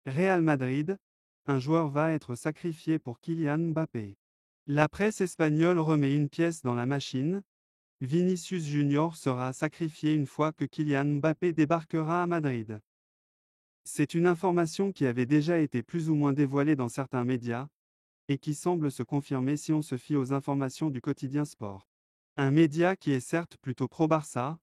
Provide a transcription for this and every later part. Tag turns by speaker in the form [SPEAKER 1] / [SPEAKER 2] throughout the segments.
[SPEAKER 1] Real Madrid, un joueur va être sacrifié pour Kylian Mbappé. La presse espagnole remet une pièce dans la machine. Vinicius Junior sera sacrifié une fois que Kylian Mbappé débarquera à Madrid. C'est une information qui avait déjà été plus ou moins dévoilée dans certains médias, et qui semble se confirmer si on se fie aux informations du quotidien Sport. Un média qui est certes plutôt pro-Barça,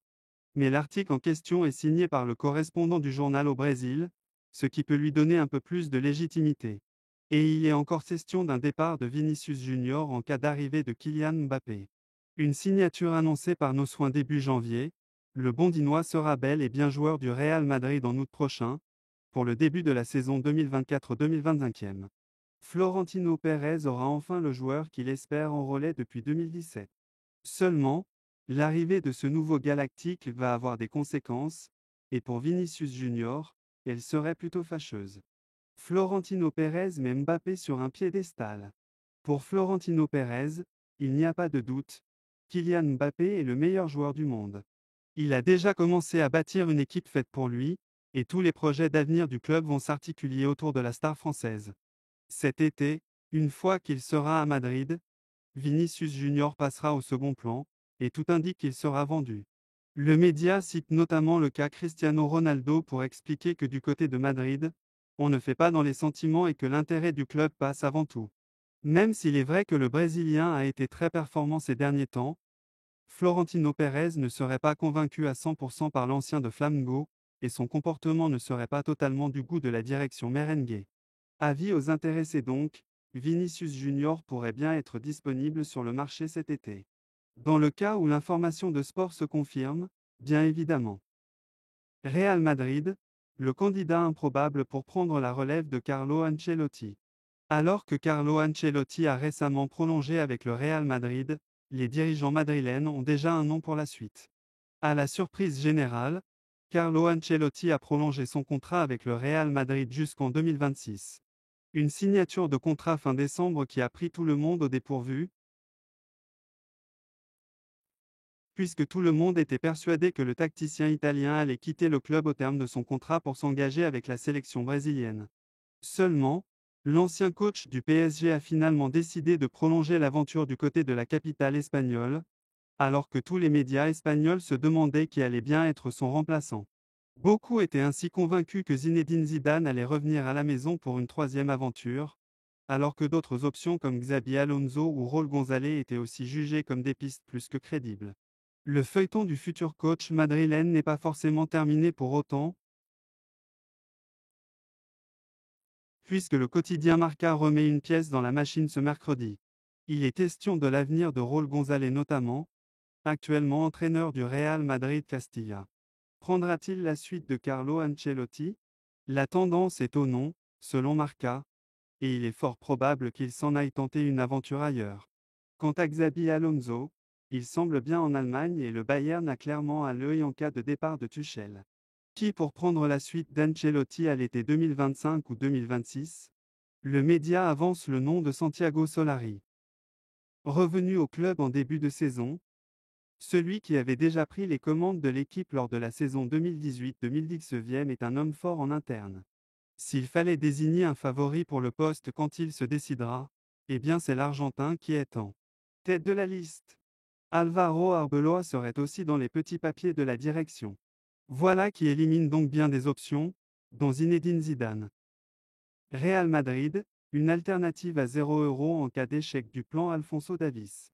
[SPEAKER 1] mais l'article en question est signé par le correspondant du journal au Brésil, ce qui peut lui donner un peu plus de légitimité. Et il est encore question d'un départ de Vinicius Junior en cas d'arrivée de Kylian Mbappé. Une signature annoncée par nos soins début janvier, le Bondinois sera bel et bien joueur du Real Madrid en août prochain, pour le début de la saison 2024-2025. Florentino Pérez aura enfin le joueur qu'il espère en relais depuis 2017. Seulement, l'arrivée de ce nouveau galactique va avoir des conséquences, et pour Vinicius Junior, elles seraient plutôt fâcheuses. Florentino Pérez met Mbappé sur un piédestal. Pour Florentino Pérez, il n'y a pas de doute, Kylian Mbappé est le meilleur joueur du monde. Il a déjà commencé à bâtir une équipe faite pour lui, et tous les projets d'avenir du club vont s'articuler autour de la star française. Cet été, une fois qu'il sera à Madrid, Vinicius Junior passera au second plan, et tout indique qu'il sera vendu. Le média cite notamment le cas Cristiano Ronaldo pour expliquer que du côté de Madrid, on ne fait pas dans les sentiments et que l'intérêt du club passe avant tout. Même s'il est vrai que le Brésilien a été très performant ces derniers temps, Florentino Pérez ne serait pas convaincu à 100% par l'ancien de Flamengo, et son comportement ne serait pas totalement du goût de la direction merengue. Avis aux intéressés donc, Vinicius Junior pourrait bien être disponible sur le marché cet été. Dans le cas où l'information de sport se confirme, bien évidemment. Real Madrid, le candidat improbable pour prendre la relève de Carlo Ancelotti. Alors que Carlo Ancelotti a récemment prolongé avec le Real Madrid, les dirigeants madrilènes ont déjà un nom pour la suite. À la surprise générale, Carlo Ancelotti a prolongé son contrat avec le Real Madrid jusqu'en 2026. Une signature de contrat fin décembre qui a pris tout le monde au dépourvu, puisque tout le monde était persuadé que le tacticien italien allait quitter le club au terme de son contrat pour s'engager avec la sélection brésilienne. Seulement, l'ancien coach du PSG a finalement décidé de prolonger l'aventure du côté de la capitale espagnole, alors que tous les médias espagnols se demandaient qui allait bien être son remplaçant. Beaucoup étaient ainsi convaincus que Zinedine Zidane allait revenir à la maison pour une troisième aventure, alors que d'autres options comme Xabi Alonso ou Raúl González étaient aussi jugées comme des pistes plus que crédibles. Le feuilleton du futur coach madrilène n'est pas forcément terminé pour autant, puisque le quotidien Marca remet une pièce dans la machine ce mercredi. Il est question de l'avenir de Raúl González notamment, actuellement entraîneur du Real Madrid Castilla. Prendra-t-il la suite de Carlo Ancelotti? La tendance est au non, selon Marca, et il est fort probable qu'il s'en aille tenter une aventure ailleurs. Quant à Xabi Alonso, il semble bien en Allemagne et le Bayern a clairement à l'œil en cas de départ de Tuchel. Qui pour prendre la suite d'Ancelotti à l'été 2025 ou 2026? Le média avance le nom de Santiago Solari. Revenu au club en début de saison, celui qui avait déjà pris les commandes de l'équipe lors de la saison 2018-2019 est un homme fort en interne. S'il fallait désigner un favori pour le poste quand il se décidera, eh bien c'est l'Argentin qui est en tête de la liste. Alvaro Arbeloa serait aussi dans les petits papiers de la direction. Voilà qui élimine donc bien des options, dont Zinedine Zidane. Real Madrid, une alternative à 0 € en cas d'échec du plan Alphonso Davies.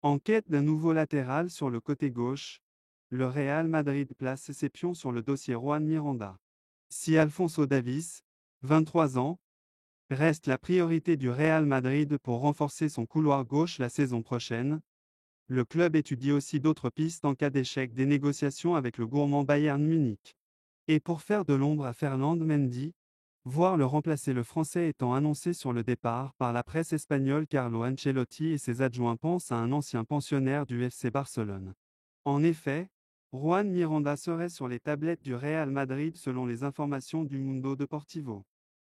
[SPEAKER 1] En quête d'un nouveau latéral sur le côté gauche, le Real Madrid place ses pions sur le dossier Juan Miranda. Si Alphonso Davies, 23 ans, reste la priorité du Real Madrid pour renforcer son couloir gauche la saison prochaine, le club étudie aussi d'autres pistes en cas d'échec des négociations avec le gourmand Bayern Munich. Et pour faire de l'ombre à Ferland Mendy, voir le remplacer, le Français étant annoncé sur le départ par la presse espagnole, Carlo Ancelotti et ses adjoints pensent à un ancien pensionnaire du FC Barcelone. En effet, Juan Miranda serait sur les tablettes du Real Madrid selon les informations du Mundo Deportivo.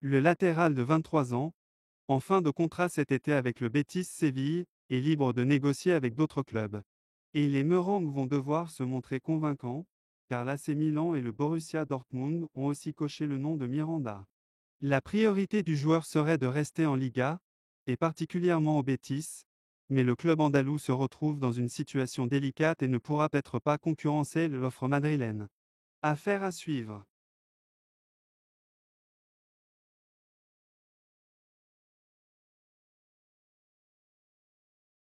[SPEAKER 1] Le latéral de 23 ans, en fin de contrat cet été avec le Betis Séville, est libre de négocier avec d'autres clubs. Et les Merengues vont devoir se montrer convaincants, car l'AC Milan et le Borussia Dortmund ont aussi coché le nom de Miranda. La priorité du joueur serait de rester en Liga, et particulièrement au Betis, mais le club andalou se retrouve dans une situation délicate et ne pourra peut-être pas concurrencer l'offre madrilène. Affaire à suivre.